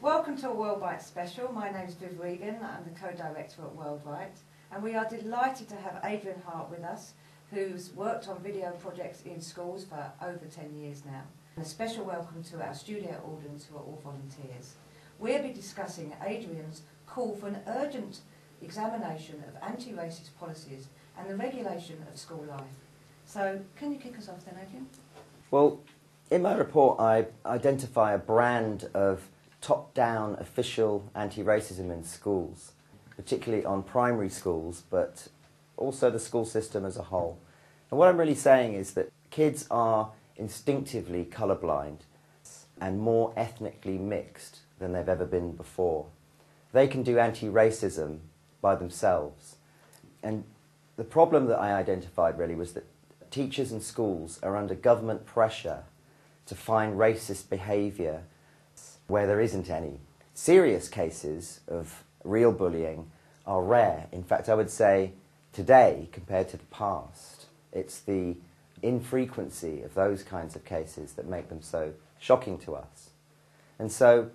Welcome to a Worldwide special. My name is Viv Regan. I'm the co-director at Worldwide, and we are delighted to have Adrian Hart with us, who's worked on video projects in schools for over 10 years now. And a special welcome to our studio audience, who are all volunteers. We'll be discussing Adrian's call for an urgent examination of anti-racist policies and the regulation of school life. So, can you kick us off then, Adrian? Well, in my report I identify a brand of top-down official anti-racism in schools, particularly on primary schools, but also the school system as a whole. And what I'm really saying is that kids are instinctively colourblind and more ethnically mixed than they've ever been before. They can do anti-racism by themselves. And the problem that I identified really was that teachers and schools are under government pressure to find racist behaviour where there isn't any. Serious cases of real bullying are rare. In fact, I would say today, compared to the past, it's the infrequency of those kinds of cases that make them so shocking to us. And so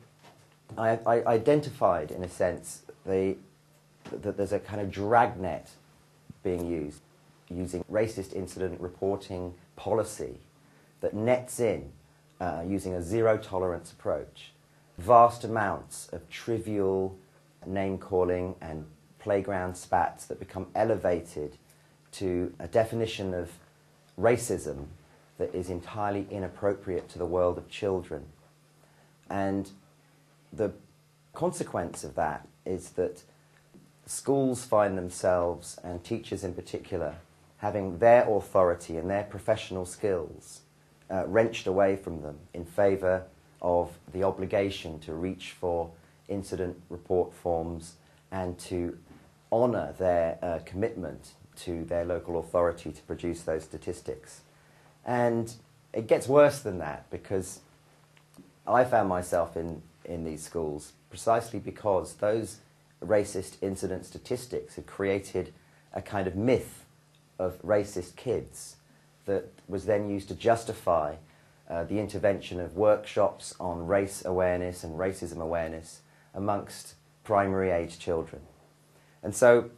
I identified, in a sense, that there's a kind of dragnet being used, using racist incident reporting policy that nets in, using a zero-tolerance approach, vast amounts of trivial name-calling and playground spats that become elevated to a definition of racism that is entirely inappropriate to the world of children. And the consequence of that is that schools find themselves, and teachers in particular, having their authority and their professional skills wrenched away from them in favour of the obligation to reach for incident report forms and to honour their commitment to their local authority to produce those statistics. And it gets worse than that, because I found myself in these schools precisely because those racist incident statistics had created a kind of myth of racist kids that was then used to justify the intervention of workshops on race awareness and racism awareness amongst primary age children. And so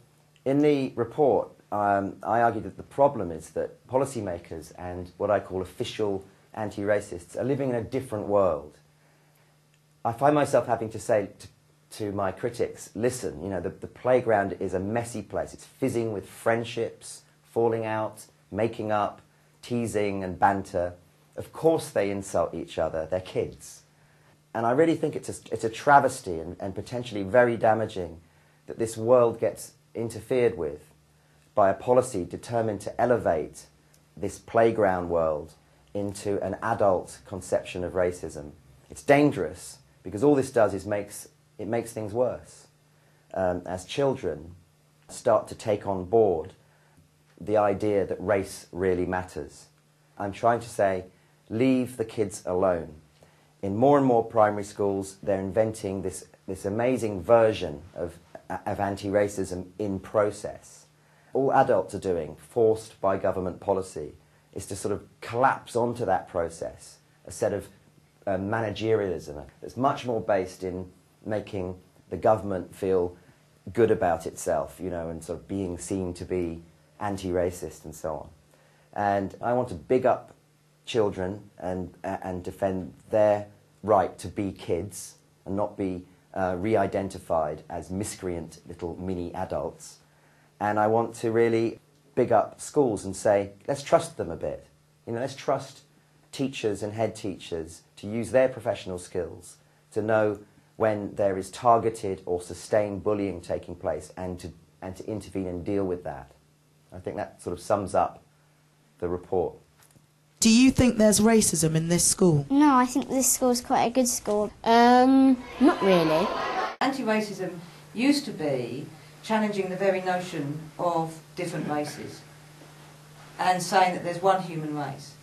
in the report I argue that the problem is that policymakers and what I call official anti-racists are living in a different world. I find myself having to say to my critics, listen, you know, the playground is a messy place. It's fizzing with friendships, falling out, making up, teasing and banter. Of course they insult each other, they're kids. And I really think it's a travesty and potentially very damaging that this world gets interfered with by a policy determined to elevate this playground world into an adult conception of racism. It's dangerous because all this does is makes things worse. As children start to take on board the idea that race really matters. I'm trying to say, leave the kids alone. In more and more primary schools, they're inventing this amazing version of anti-racism in process. All adults are doing, forced by government policy, is to sort of collapse onto that process, a set of managerialism that's much more based in making the government feel good about itself, you know, and sort of being seen to be anti-racist and so on. And I want to big up children and defend their right to be kids and not be re-identified as miscreant little mini adults. And I want to really big up schools and say, let's trust them a bit. You know, let's trust teachers and head teachers to use their professional skills to know when there is targeted or sustained bullying taking place and to intervene and deal with that. I think that sort of sums up the report. Do you think there's racism in this school? No, I think this school's quite a good school. Not really. Anti-racism used to be challenging the very notion of different races and saying that there's one human race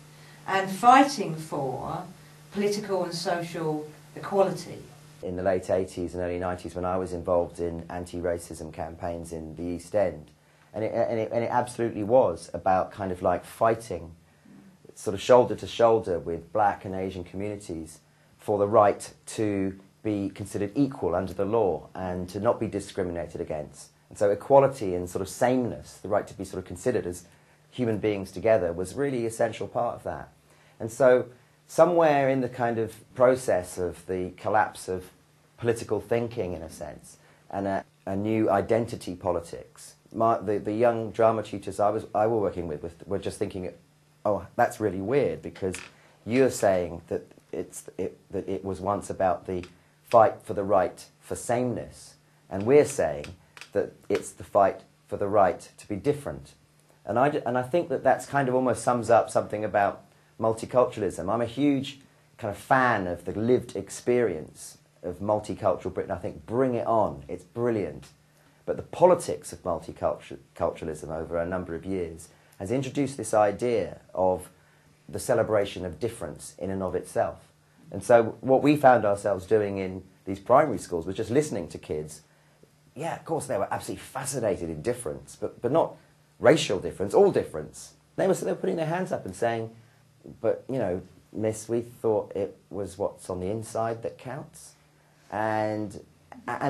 and fighting for political and social equality. In the late 80s and early 90s, when I was involved in anti-racism campaigns in the East End, and it absolutely was about kind of like fighting sort of shoulder to shoulder with black and Asian communities for the right to be considered equal under the law and to not be discriminated against. And so equality and sort of sameness, the right to be sort of considered as human beings together, was really an essential part of that. And so somewhere in the kind of process of the collapse of political thinking, in a sense, and a new identity politics, the young drama tutors I was working with were just thinking, oh, that's really weird, because you're saying that it was once about the fight for the right for sameness, and we're saying that it's the fight for the right to be different. And I think that that's kind of almost sums up something about multiculturalism. I'm a huge kind of fan of the lived experience of multicultural Britain. I think bring it on, it's brilliant. But the politics of multiculturalism over a number of years has introduced this idea of the celebration of difference in and of itself. And so what we found ourselves doing in these primary schools was just listening to kids. Yeah, of course, they were absolutely fascinated in difference, but not racial difference, all difference. They were putting their hands up and saying, but, you know, miss, we thought it was what's on the inside that counts. And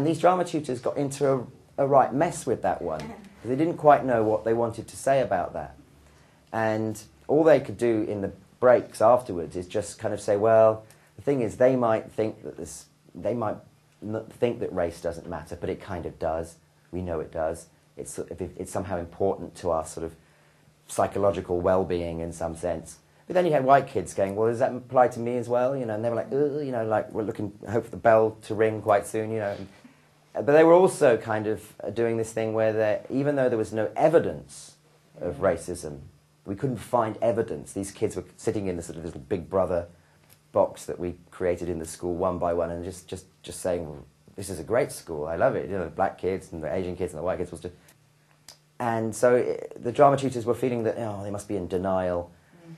these drama tutors got into a right mess with that one, because they didn't quite know what they wanted to say about that. And all they could do in the breaks afterwards is just kind of say, well, the thing is, they might think that race doesn't matter, but it kind of does. We know it does. It's somehow important to our sort of psychological well-being in some sense. But then you had white kids going, well, does that apply to me as well? You know, and they were like, you know, like we're hope for the bell to ring quite soon, you know. But they were also kind of doing this thing where even though there was no evidence of racism, we couldn't find evidence. These kids were sitting in this sort of little Big Brother box that we created in the school one by one, and just saying, well, this is a great school, I love it. You know, the black kids and the Asian kids and the white kids was just... And so the drama tutors were feeling that, oh, they must be in denial,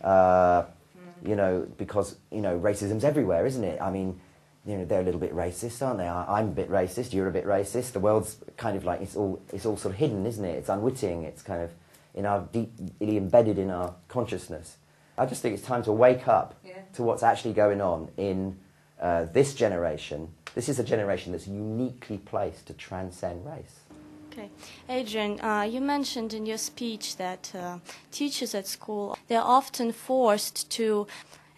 you know, because, you know, racism's everywhere, isn't it? I mean, you know, they're a little bit racist, aren't they? I'm a bit racist, you're a bit racist. The world's kind of like, it's all sort of hidden, isn't it? It's unwitting, it's kind of deeply embedded in our consciousness. I just think it's time to wake up to what's actually going on in this generation. This is a generation that's uniquely placed to transcend race. Okay. Adrian, you mentioned in your speech that teachers at school, they're often forced to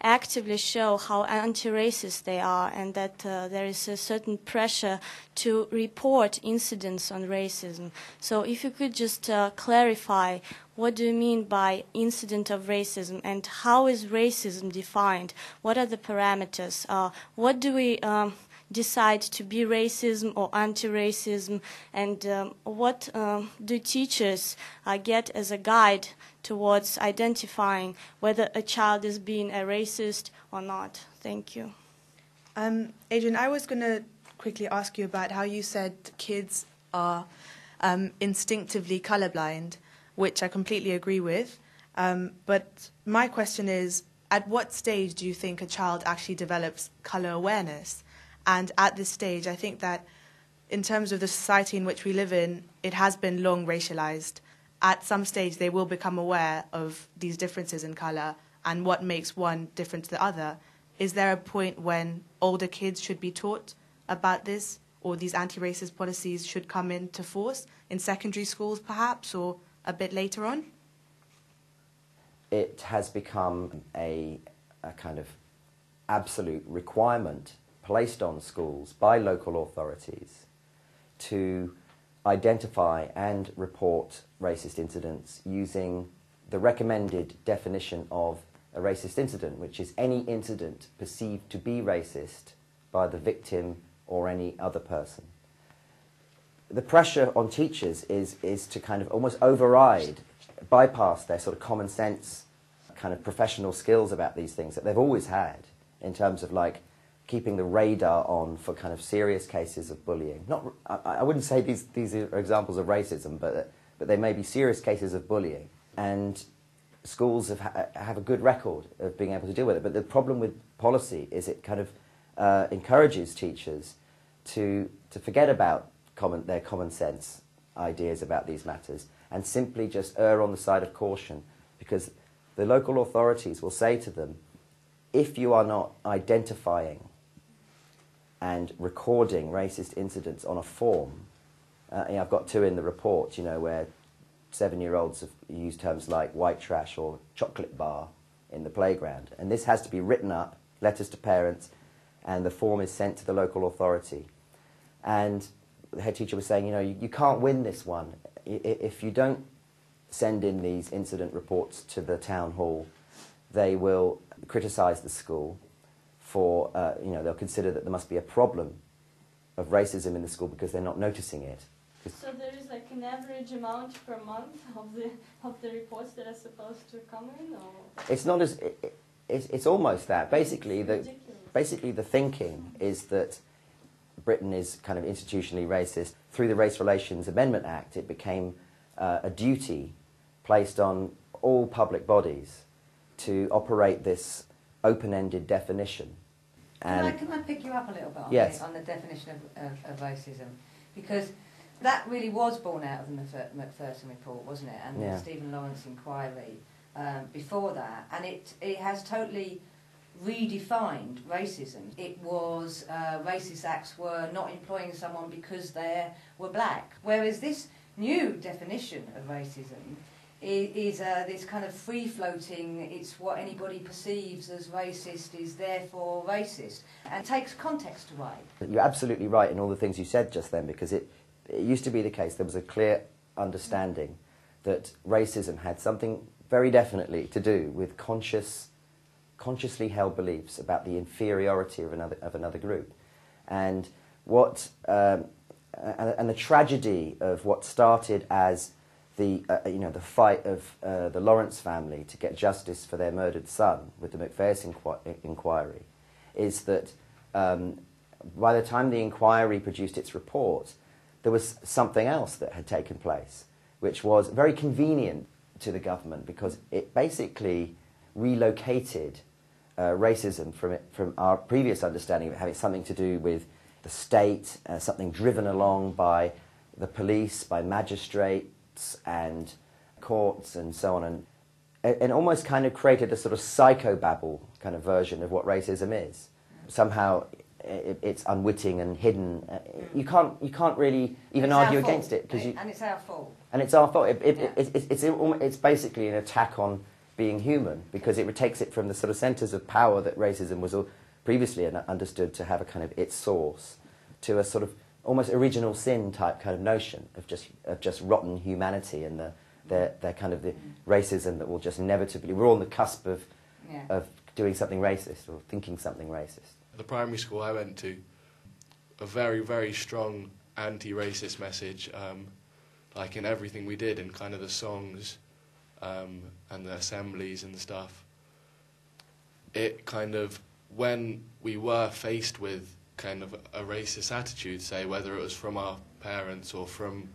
actively show how anti-racist they are, and that there is a certain pressure to report incidents on racism. So if you could just clarify, what do you mean by incident of racism, and how is racism defined? What are the parameters? What do we decide to be racism or anti-racism, and what do teachers get as a guide towards identifying whether a child is being a racist or not? Thank you. Adrian, I was going to quickly ask you about how you said kids are instinctively colorblind, which I completely agree with. But my question is, at what stage do you think a child actually develops color awareness? And at this stage, I think that in terms of the society in which we live in, it has been long racialized. At some stage, they will become aware of these differences in color and what makes one different to the other. Is there a point when older kids should be taught about this, or these anti-racist policies should come into force in secondary schools perhaps, or a bit later on? It has become a kind of absolute requirement placed on schools by local authorities to identify and report racist incidents using the recommended definition of a racist incident, which is any incident perceived to be racist by the victim or any other person. The pressure on teachers is to kind of almost bypass their sort of common sense kind of professional skills about these things that they've always had in terms of like keeping the radar on for kind of serious cases of bullying. I wouldn't say these are examples of racism, but they may be serious cases of bullying. And schools have a good record of being able to deal with it. But the problem with policy is it kind of encourages teachers to forget about their common sense ideas about these matters and simply just err on the side of caution, because the local authorities will say to them, if you are not identifying and recording racist incidents on a form, I've got two in the report, where 7-year-olds have used terms like white trash or chocolate bar in the playground. And this has to be written up, letters to parents, and the form is sent to the local authority. And the head teacher was saying, you can't win this one. If you don't send in these incident reports to the town hall, they will criticise the school for, they'll consider that there must be a problem of racism in the school because they're not noticing it. So there is like an average amount per month of the reports that are supposed to come in, or it's not as it's almost that. Basically, the thinking is that Britain is kind of institutionally racist. Through the Race Relations Amendment Act, it became a duty placed on all public bodies to operate this open-ended definition. And Can I pick you up a little bit on, yes. on the definition of racism? Because that really was born out of the Macpherson report, wasn't it? And the Stephen Lawrence inquiry before that. And it has totally redefined racism. It was racist acts were not employing someone because they were black. Whereas this new definition of racism is this kind of free-floating, it's what anybody perceives as racist is therefore racist, and takes context away. You're absolutely right in all the things you said just then, because it used to be the case, there was a clear understanding that racism had something very definitely to do with consciously held beliefs about the inferiority of another group. And what and the tragedy of what started as the fight of the Lawrence family to get justice for their murdered son with the Macpherson inquiry is that by the time the inquiry produced its report, there was something else that had taken place, which was very convenient to the government because it basically relocated racism from our previous understanding of it having something to do with the state, something driven along by the police, by magistrates and courts and so on, and almost kind of created a sort of psychobabble kind of version of what racism is. Somehow it's unwitting and hidden. You can't really even argue against it because and it's our fault. And it's our fault. It's basically an attack on being human because it takes it from the sort of centres of power that racism was previously understood to have a kind of its source to a sort of almost original sin type kind of notion of just rotten humanity and their kind of the racism that will just inevitably, we're all on the cusp of doing something racist or thinking something racist. The primary school I went to, a very, very strong anti-racist message, like in everything we did, in kind of the songs and the assemblies and stuff. It kind of, when we were faced with kind of a racist attitude, say, whether it was from our parents or from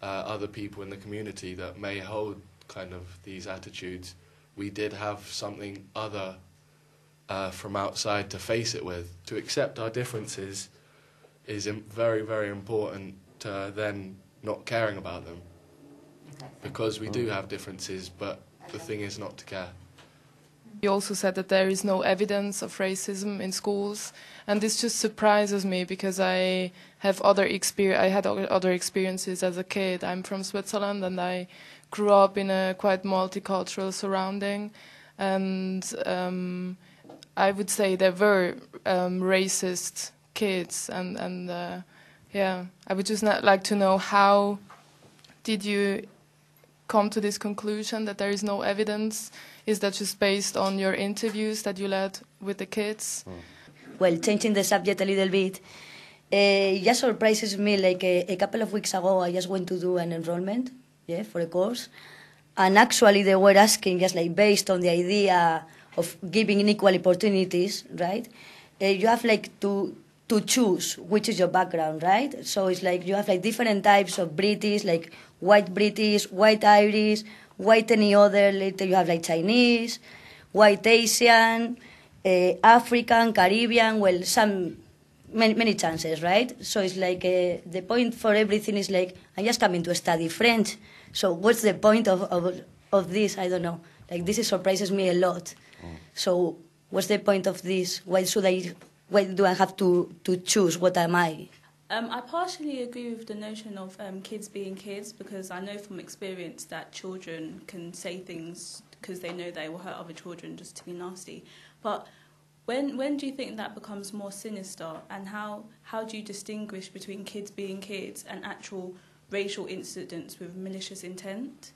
other people in the community that may hold kind of these attitudes, we did have something other from outside to face it with. To accept our differences is very, very important to then not caring about them. Because we do have differences, but the thing is not to care. You also said that there is no evidence of racism in schools, and this just surprises me because I had other experiences as a kid. I'm from Switzerland, and I grew up in a quite multicultural surrounding, and I would say there were racist kids, and I would just like to know, how did you come to this conclusion that there is no evidence? Is that just based on your interviews that you led with the kids? Well, changing the subject a little bit, just surprises me. Like a couple of weeks ago, I just went to do an enrollment, for a course, and actually they were asking, just like based on the idea of giving equal opportunities, right? You have like to choose which is your background, right? So it's like you have like different types of British, like white British, white Irish, white any other. Later you have like Chinese, white Asian, African, Caribbean. Well, many chances, right? So it's like the point for everything is like, I'm just coming to study French. So what's the point of this? I don't know. Like, this surprises me a lot. So what's the point of this? Why do I have to choose what am I? I partially agree with the notion of kids being kids, because I know from experience that children can say things because they know they will hurt other children just to be nasty. But when do you think that becomes more sinister, and how do you distinguish between kids being kids and actual racial incidents with malicious intent?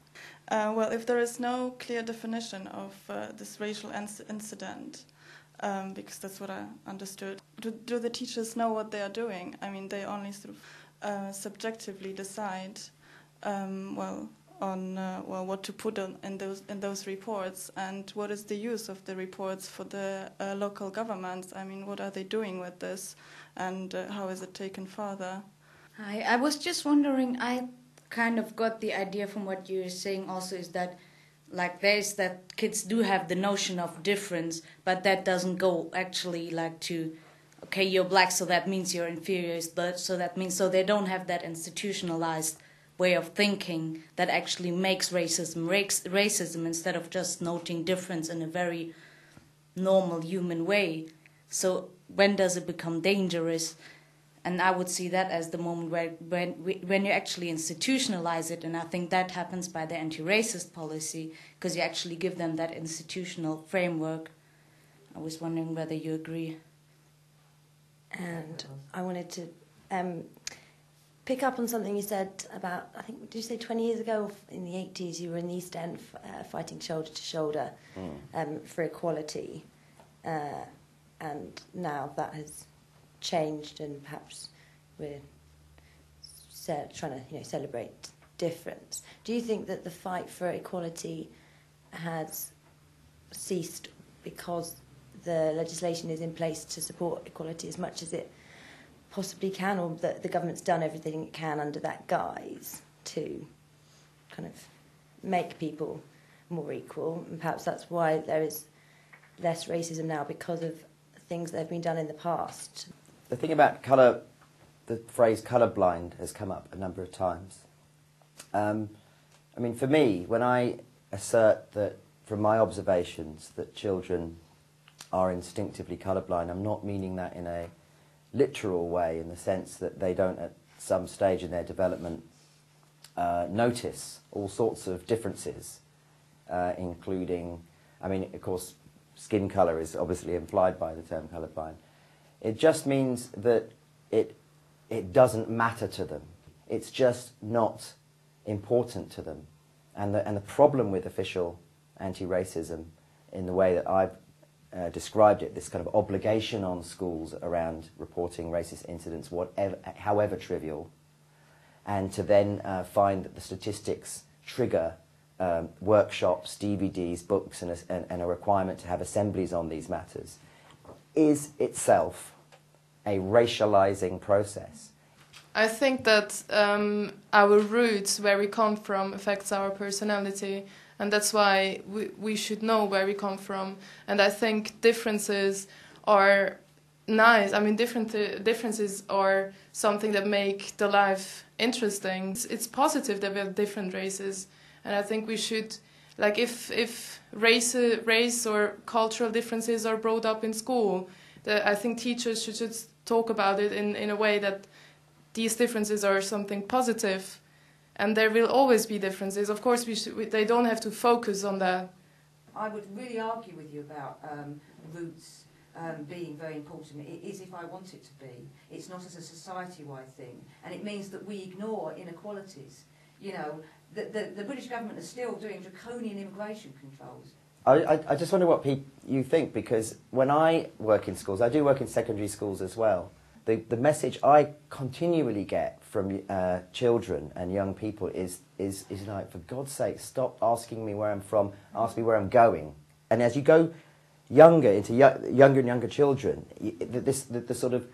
Well, if there is no clear definition of this racial incident, because that's what I understood, do the teachers know what they are doing? I mean, they only sort of subjectively decide, what to put in those reports, and what is the use of the reports for the local governments. I mean, what are they doing with this, and how is it taken further? I was just wondering, I kind of got the idea from what you were saying also, is that like there's that kids do have the notion of difference, but that doesn't go actually like to, okay, you're black, so that means you're inferior, so they don't have that institutionalized way of thinking that actually makes racism instead of just noting difference in a very normal human way. So when does it become dangerous? And I would see that as the moment when you actually institutionalize it, and I think that happens by the anti-racist policy, because you actually give them that institutional framework. I was wondering whether you agree. And I wanted to pick up on something you said about, I think, did you say 20 years ago, in the 80s, you were in the East End fighting shoulder to shoulder for equality, and now that has changed, and perhaps we're trying to celebrate difference. Do you think that the fight for equality has ceased because the legislation is in place to support equality as much as it possibly can, or that the government's done everything it can under that guise to kind of make people more equal, and perhaps that's why there is less racism now, because of things that have been done in the past? The thing about colour, the phrase colourblind has come up a number of times. I mean, for me, when I assert that, from my observations, that children are instinctively colourblind, I'm not meaning that in a literal way, in the sense that they don't at some stage in their development notice all sorts of differences, including, I mean, of course, skin colour is obviously implied by the term colourblind. It just means that it doesn't matter to them. It's just not important to them. And the problem with official anti-racism, in the way that I've described it, this kind of obligation on schools around reporting racist incidents, however trivial, and to then find that the statistics trigger workshops, DVDs, books, and a requirement to have assemblies on these matters, is itself a racializing process. I think that our roots, where we come from, affects our personality, and that's why we should know where we come from. And I think differences are nice. I mean, differences are something that make the life interesting. It's positive that we have different races, and I think we should, like, if race or cultural differences are brought up in school, I think teachers should just talk about it in a way that these differences are something positive, and there will always be differences. Of course, they don't have to focus on that. I would really argue with you about roots being very important. It is if I want it to be. It's not as a society-wide thing, and it means that we ignore inequalities. You know, the British government is still doing draconian immigration controls. I just wonder what you think, because when I work in schools, I do work in secondary schools as well, the message I continually get from children and young people is like, for God's sake, stop asking me where I'm from, ask me where I'm going. And as you go younger, into younger and younger children, the sort of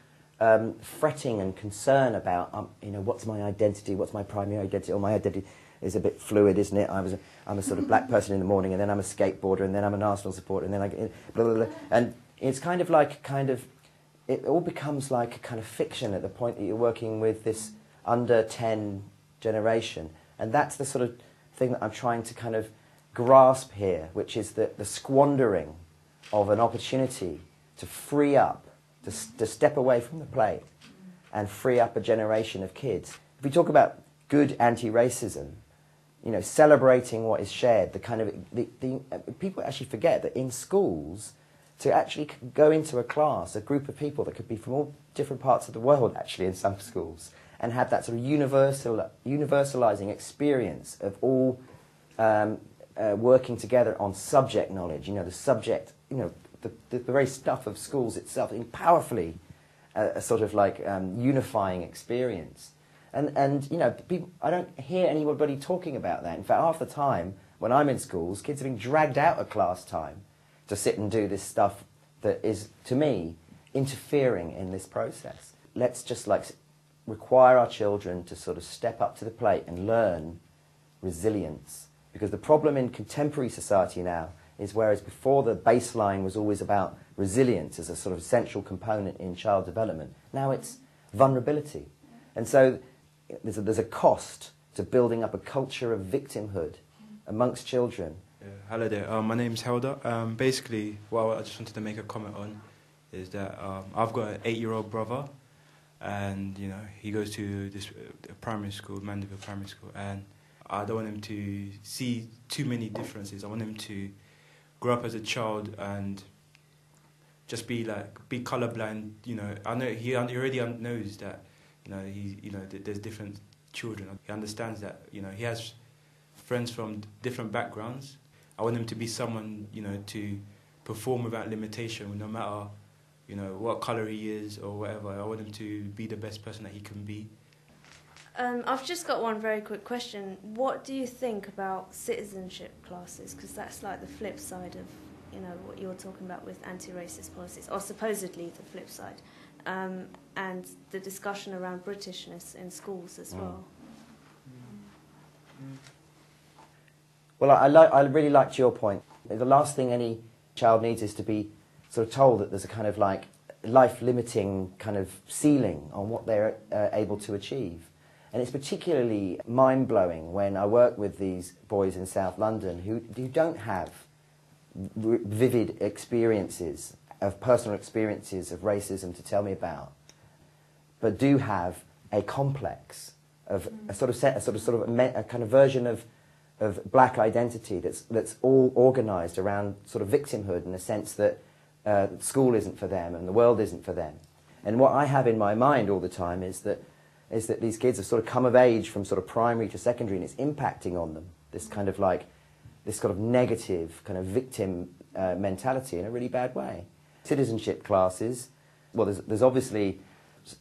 fretting and concern about, what's my identity, what's my primary identity, or my identity is a bit fluid, isn't it? I'm a sort of black person in the morning, and then I'm a skateboarder, and then I'm an Arsenal supporter, and then I get blah, blah, blah. And it's it all becomes like a kind of fiction at the point that you're working with this under 10 generation. And that's the sort of thing that I'm trying to kind of grasp here, which is the squandering of an opportunity to free up, to step away from the plate and free up a generation of kids. If we talk about good anti-racism, you know, celebrating what is shared, the kind of people actually forget that in schools, to actually go into a class, a group of people that could be from all different parts of the world, actually, in some schools, and have that sort of universalizing experience of all working together on subject knowledge. You know, the subject, you know, the very stuff of schools itself, in powerfully a sort of like unifying experience. And you know, people, I don't hear anybody talking about that. In fact, half the time when I'm in schools, kids are being dragged out of class time to sit and do this stuff that is, to me, interfering in this process. Let's just like require our children to sort of step up to the plate and learn resilience. Because the problem in contemporary society now is, whereas before the baseline was always about resilience as a sort of central component in child development, now it's vulnerability. And so there's a cost to building up a culture of victimhood amongst children. Hello there, my name's Helder. Basically, what I just wanted to make a comment on is that I've got an 8-year-old brother, and you know, he goes to this primary school, Mandeville Primary School, and I don't want him to see too many differences. I want him to grow up as a child and just be colorblind. You know, I know he already knows that. There's different children. He understands that. You know, he has friends from different backgrounds. I want him to be someone, you know, to perform without limitation, no matter, you know, what colour he is or whatever. I want him to be the best person that he can be. I've just got one very quick question. What do you think about citizenship classes? Because that's like the flip side of, you know, what you're talking about with anti-racist policies, or supposedly the flip side, and the discussion around Britishness in schools as well. Well, I really liked your point. The last thing any child needs is to be sort of told that there's a kind of like life-limiting kind of ceiling on what they're able to achieve. And it's particularly mind-blowing when I work with these boys in South London who don't have vivid experiences of personal experiences of racism to tell me about, but do have a complex of a kind of version of black identity that's all organised around sort of victimhood, in the sense that school isn't for them and the world isn't for them. And what I have in my mind all the time is that these kids have sort of come of age from sort of primary to secondary, and it's impacting on them, this kind of like, this sort of negative kind of victim mentality in a really bad way. Citizenship classes, well, there's obviously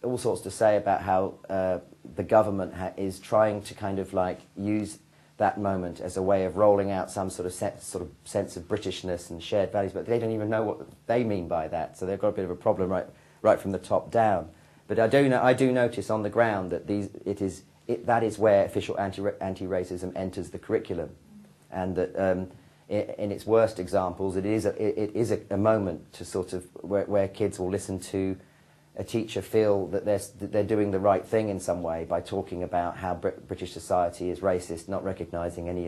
all sorts to say about how the government is trying to kind of like use that moment as a way of rolling out some sort of sense of Britishness and shared values, but they don't even know what they mean by that, so they've got a bit of a problem right from the top down. But I do notice on the ground that that is where official anti-racism enters the curriculum, and that in its worst examples, it is a moment to sort of where kids will listen to a teacher feel that they're doing the right thing in some way by talking about how British society is racist, not recognising any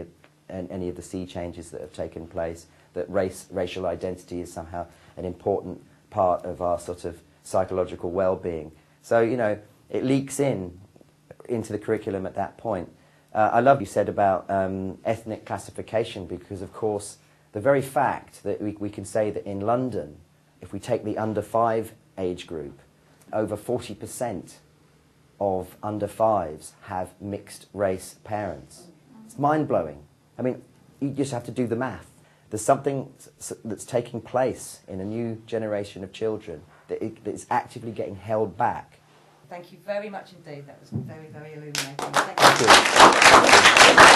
of the sea changes that have taken place, that racial identity is somehow an important part of our sort of psychological well-being. So, you know, it leaks into the curriculum at that point. I love what you said about ethnic classification, because, of course, the very fact that we can say that in London, if we take the under 5 age group, over 40% of under 5s have mixed race parents. It's mind-blowing. I mean, you just have to do the math. There's something that's taking place in a new generation of children that is actively getting held back. Thank you very much indeed. That was very, very illuminating. Thank you.